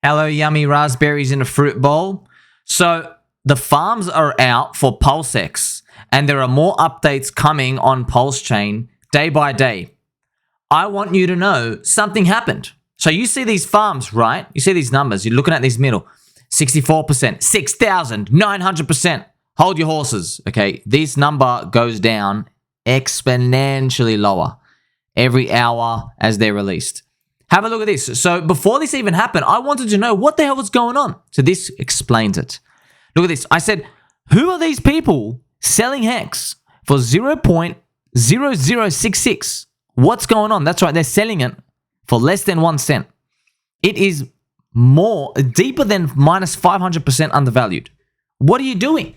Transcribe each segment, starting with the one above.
Hello, yummy raspberries in a fruit bowl. So the farms are out for PulseX, and there are more updates coming on PulseChain day by day. I want you to know something happened. So you see these farms, right? You see these numbers. You're looking at these middle. 64%, 6,900%. Hold your horses, okay? This number goes down exponentially lower every hour as they're released. Have a look at this. So before this even happened, I wanted to know what the hell was going on. So this explains it. Look at this. I said, who are these people selling Hex for 0.0066? What's going on? That's right. They're selling it for less than 1 cent. It is deeper than minus 500% undervalued. What are you doing?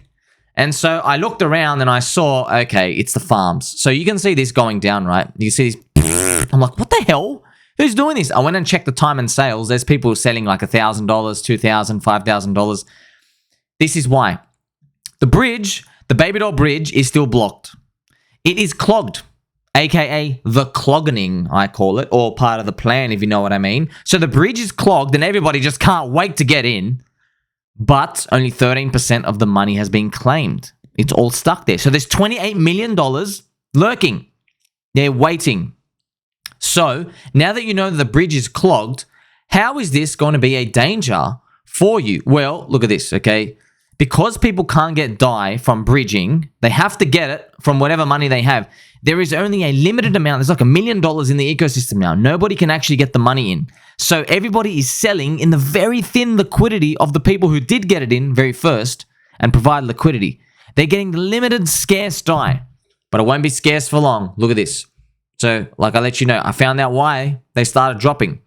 And so I looked around and I saw, okay, it's the farms. So you can see this going down, right? You see these. I'm like, what the hell? Who's doing this? I went and checked the time and sales. There's people selling like $1,000, $2,000, $5,000. This is why. The bridge, the baby doll bridge, is still blocked. It is clogged, aka the clogging, I call it, or part of the plan, if you know what I mean. So the bridge is clogged and everybody just can't wait to get in. But only 13% of the money has been claimed. It's all stuck there. So there's $28 million lurking. They're waiting. So now that you know that the bridge is clogged, how is this going to be a danger for you? Well, look at this, okay? Because people can't get DAI from bridging, they have to get it from whatever money they have. There is only a limited amount. There's like $1 million in the ecosystem now. Nobody can actually get the money in. So everybody is selling in the very thin liquidity of the people who did get it in very first and provide liquidity. They're getting the limited scarce DAI, but it won't be scarce for long. Look at this. So, like I let you know, I found out why they started dropping.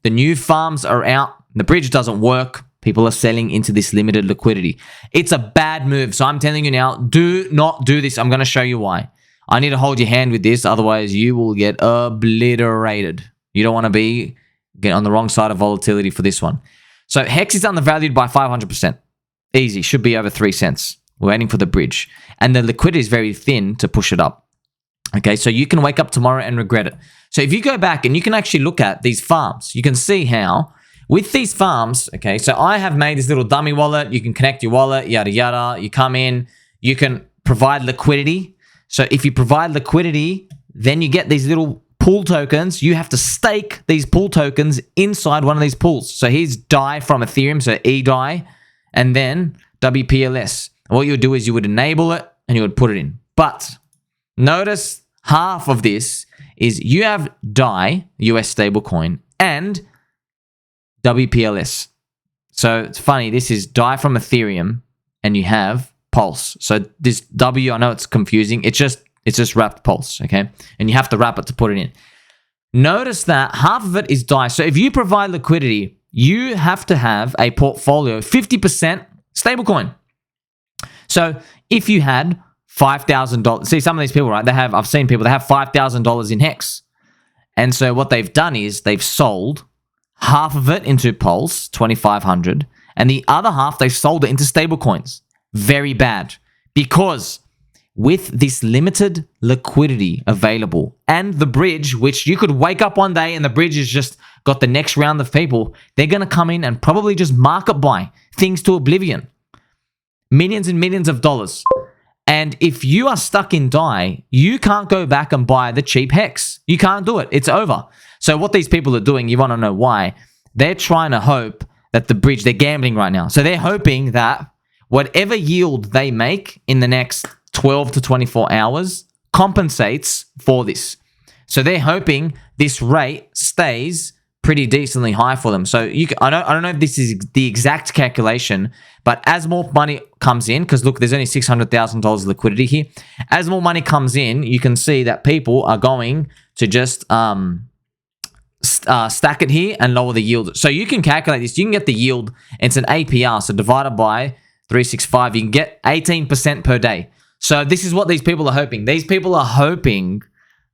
The new farms are out. The bridge doesn't work. People are selling into this limited liquidity. It's a bad move. So I'm telling you now, do not do this. I'm going to show you why. I need to hold your hand with this. Otherwise, you will get obliterated. You don't want to get on the wrong side of volatility for this one. So Hex is undervalued by 500%. Easy. Should be over 3 cents. We're waiting for the bridge. And the liquidity is very thin to push it up. Okay, so you can wake up tomorrow and regret it. So if you go back and you can actually look at these farms, you can see how with these farms, okay, so I have made this little dummy wallet. You can connect your wallet, yada, yada. You come in, you can provide liquidity. So if you provide liquidity, then you get these little pool tokens. You have to stake these pool tokens inside one of these pools. So here's DAI from Ethereum, so eDAI, and then WPLS. And what you would do is you would enable it and you would put it in. But notice half of this is you have DAI, US stablecoin, and WPLS. So it's funny, this is DAI from Ethereum, and you have Pulse. So this W, I know it's confusing. It's just wrapped Pulse, okay? And you have to wrap it to put it in. Notice that half of it is DAI. So if you provide liquidity, you have to have a portfolio 50% stablecoin. So if you had $5,000. See, some of these people, right? I've seen people, they have $5,000 in Hex. And so what they've done is they've sold half of it into Pulse, 2,500, and the other half, they've sold it into stablecoins. Very bad. Because with this limited liquidity available and the bridge, which you could wake up one day and the bridge has just got the next round of people, they're going to come in and probably just market buy things to oblivion. Millions and millions of dollars. And if you are stuck in DAI, you can't go back and buy the cheap Hex. You can't do it. It's over. So what these people are doing, you want to know why? They're trying to hope that the bridge, they're gambling right now. So they're hoping that whatever yield they make in the next 12 to 24 hours compensates for this. So they're hoping this rate stays pretty decently high for them. So I don't know if this is the exact calculation, but as more money comes in, because look, there's only $600,000 liquidity here. As more money comes in, you can see that people are going to just stack it here and lower the yield. So you can calculate this. You can get the yield. It's an APR, so divided by 365, you can get 18% per day. So this is what these people are hoping. These people are hoping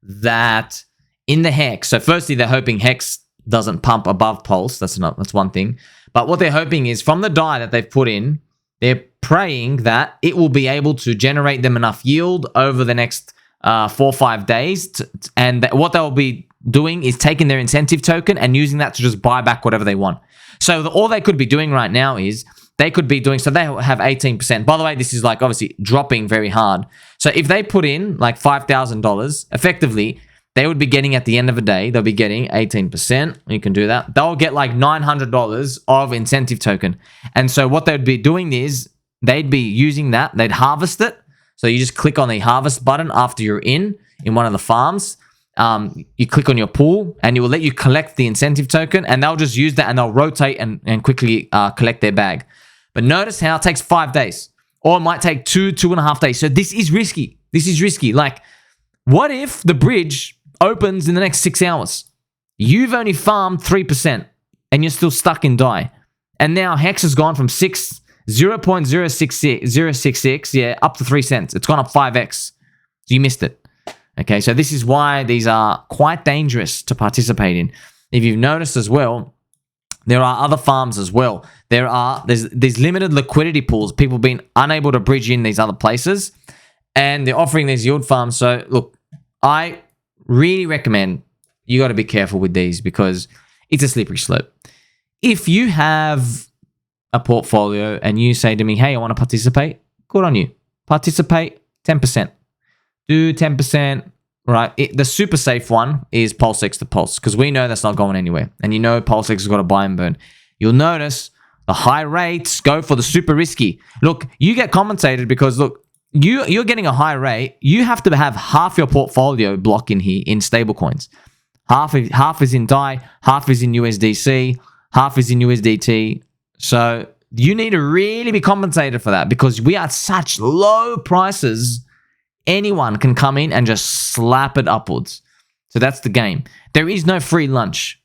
that in the Hex, so firstly, they're hoping Hex doesn't pump above Pulse. That's one thing. But what they're hoping is from the DAI that they've put in, they're praying that it will be able to generate them enough yield over the next 4 or 5 days. And what they'll be doing is taking their incentive token and using that to just buy back whatever they want. So all they could be doing right now is they could be doing, so they have 18%. By the way, this is like obviously dropping very hard. So if they put in like $5,000, effectively, they would be getting at the end of the day, they'll be getting 18%. You can do that. They'll get like $900 of incentive token. And so what they'd be doing is they'd be using that. They'd harvest it. So you just click on the harvest button after you're in one of the farms. You click on your pool and it will let you collect the incentive token, and they'll just use that and they'll rotate and quickly collect their bag. But notice how it takes 5 days, or it might take 2.5 days. So this is risky. This is risky. Like, what if the bridge opens in the next 6 hours? You've only farmed 3% and you're still stuck in DAI. And now Hex has gone from 0.066, yeah, up to 3 cents. It's gone up 5x. So you missed it. Okay, so this is why these are quite dangerous to participate in. If you've noticed as well, there are other farms as well. There's limited liquidity pools. People being unable to bridge in these other places, and they're offering these yield farms. So look, I really recommend you got to be careful with these because it's a slippery slope. If you have a portfolio and you say to me, hey, I want to participate, good on you. Participate 10%. Do 10%. Right, the super safe one is PulseX to Pulse, because we know that's not going anywhere. And you know PulseX has got a buy and burn. You'll notice the high rates go for the super risky. Look, you get compensated because, look, you're getting a high rate. You have to have half your portfolio block in here in stablecoins. Half is in DAI, half is in USDC, half is in USDT. So you need to really be compensated for that because we are at such low prices. Anyone can come in and just slap it upwards. So that's the game. There is no free lunch.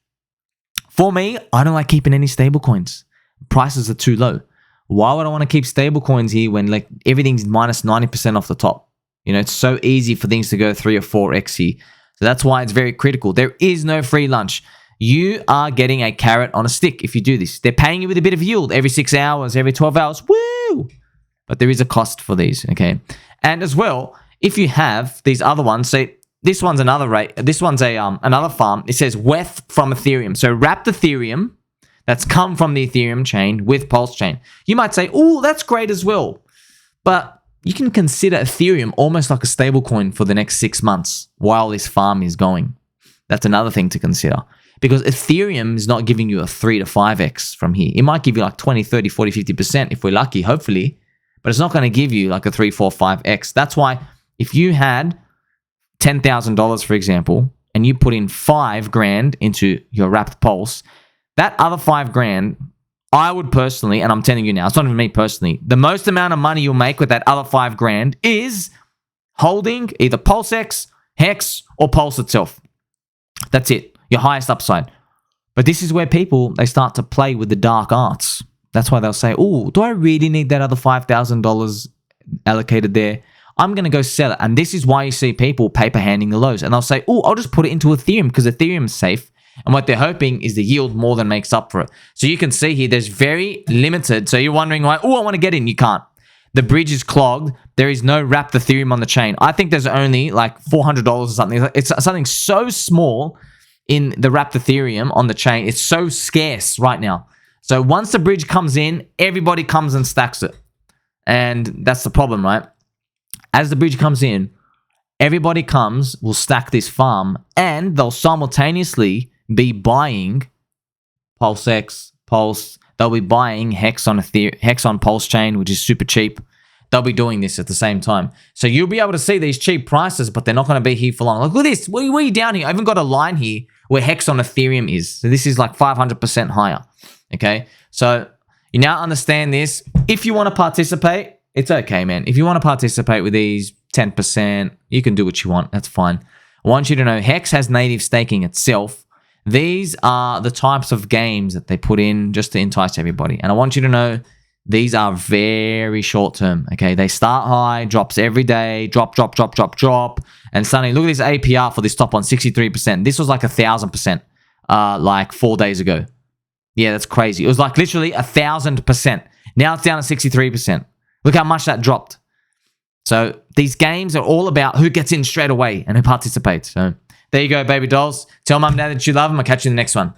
For me, I don't like keeping any stable coins. Prices are too low. Why would I want to keep stable coins here when like everything's minus 90% off the top? You know, it's so easy for things to go 3 or 4x here. So that's why it's very critical. There is no free lunch. You are getting a carrot on a stick if you do this. They're paying you with a bit of yield every 6 hours, every 12 hours. Woo! But there is a cost for these, okay? And as well, if you have these other ones, say this one's another rate. This one's another farm. It says WETH from Ethereum. So wrapped Ethereum that's come from the Ethereum chain with PulseChain. You might say, oh, that's great as well. But you can consider Ethereum almost like a stable coin for the next 6 months while this farm is going. That's another thing to consider. Because Ethereum is not giving you a 3 to 5x from here. It might give you like 20, 30, 40, 50% if we're lucky, hopefully. But it's not going to give you like a 3, 4, 5x. That's why if you had $10,000, for example, and you put in $5,000 into your wrapped pulse, that other $5,000, I would personally, and I'm telling you now, it's not even me personally, the most amount of money you'll make with that other $5,000 is holding either PulseX, Hex, or Pulse itself. That's it, your highest upside. But this is where people, they start to play with the dark arts. That's why they'll say, oh, do I really need that other $5,000 allocated there? I'm going to go sell it. And this is why you see people paper handing the lows. And they'll say, oh, I'll just put it into Ethereum because Ethereum is safe. And what they're hoping is the yield more than makes up for it. So you can see here, there's very limited. So you're wondering why, oh, I want to get in. You can't. The bridge is clogged. There is no wrapped Ethereum on the chain. I think there's only like $400 or something. It's something so small in the wrapped Ethereum on the chain. It's so scarce right now. So once the bridge comes in, everybody comes and stacks it. And that's the problem, right? As the bridge comes in, everybody comes, will stack this farm, and they'll simultaneously be buying PulseX, Pulse. They'll be buying Hex on PulseChain, which is super cheap. They'll be doing this at the same time. So you'll be able to see these cheap prices, but they're not going to be here for long. Look at this. Where are you down here? I even got a line here where Hex on Ethereum is. So this is like 500% higher. Okay. So you now understand this. If you want to participate, it's okay, man. If you want to participate with these 10%, you can do what you want. That's fine. I want you to know Hex has native staking itself. These are the types of games that they put in just to entice everybody. And I want you to know these are very short term, okay? They start high, drops every day, drop. And suddenly, look at this APR for this top on 63%. This was like 1,000% like 4 days ago. Yeah, that's crazy. It was like literally 1,000%. Now it's down to 63%. Look how much that dropped. So these games are all about who gets in straight away and who participates. So There you go, baby dolls. Tell mum and dad that you love them. I'll catch you in the next one.